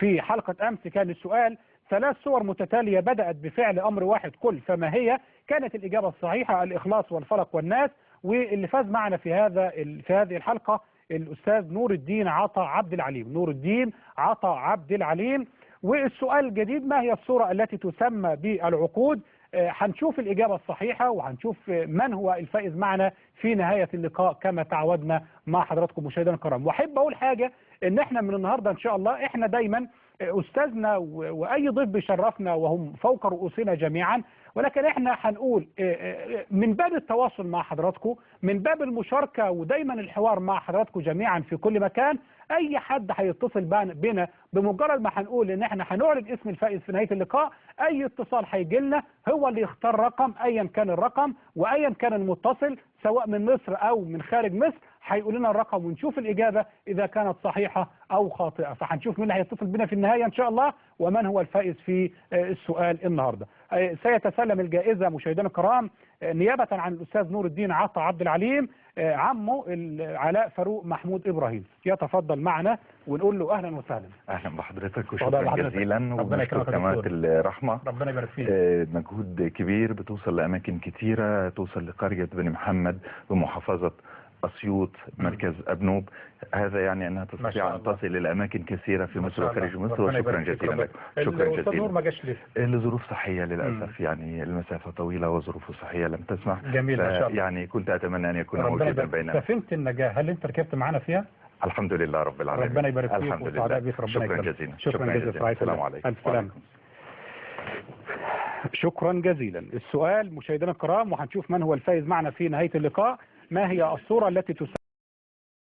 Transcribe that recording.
في حلقة أمس كان السؤال: 3 صور متتالية بدأت بفعل أمر واحد كل فما هي؟ كانت الإجابة الصحيحة الإخلاص والفلق والناس. واللي فاز معنا في هذه الحلقة الأستاذ نور الدين عطا عبد العليم. نور الدين عطا عبد العليم. والسؤال الجديد: ما هي الصورة التي تسمى بالعقود؟ هنشوف الإجابة الصحيحة وهنشوف من هو الفائز معنا في نهاية اللقاء كما تعودنا مع حضراتكم مشاهدينا الكرام. واحب اقول حاجة، ان احنا من النهاردة ان شاء الله احنا دايما استاذنا واي ضيف بيشرفنا وهم فوق رؤوسنا جميعا، ولكن احنا هنقول من باب التواصل مع حضراتكم، من باب المشاركة ودايما الحوار مع حضراتكم جميعا في كل مكان. اي حد هيتصل بنا بمجرد ما هنقول ان احنا هنعلن اسم الفائز في نهاية اللقاء، اي اتصال هيجي لنا هو اللي يختار رقم ايا كان الرقم وايا كان المتصل سواء من مصر او من خارج مصر، هيقول لنا الرقم ونشوف الاجابه اذا كانت صحيحه او خاطئه. فهنشوف مين اللي هيتصل بنا في النهايه ان شاء الله ومن هو الفائز في السؤال النهارده. سيتسلم الجائزه مشاهدينا الكرام نيابه عن الاستاذ نور الدين عطا عبد العليم عمه علاء فاروق محمود ابراهيم. يتفضل معنا ونقول له اهلا وسهلا. اهلا بحضرتك وشكرا جزيلا. وبنشكر قناه الرحمه، ربنا يبارك فيك. مجهود كبير بتوصل لاماكن كثيره، توصل لقريه بني محمد بمحافظه اسيوط مركز ابنوب. هذا يعني انها تستطيع ان تصل الى اماكن كثيره في مصر وخارج مصر. وشكرا جزيلا لك. شكرا جزيلا. نور ما جاش ليه؟ لظروف صحيه للاسف. يعني المسافه طويله وظروفه صحيه لم تسمح. جميل ما شاء الله. يعني كنت اتمنى ان يكون موجودا بيننا. سفينه النجاه هل انت ركبت معانا فيها؟ الحمد لله رب العالمين. ربنا يبارك فيك. الحمد لله. شكرا جزيلا. شكرا جزيلا. السلام عليكم. الف سلام. شكرا جزيلا. السؤال مشاهدينا الكرام وهنشوف من هو الفائز معنا في نهايه اللقاء: ما هي الصوره التي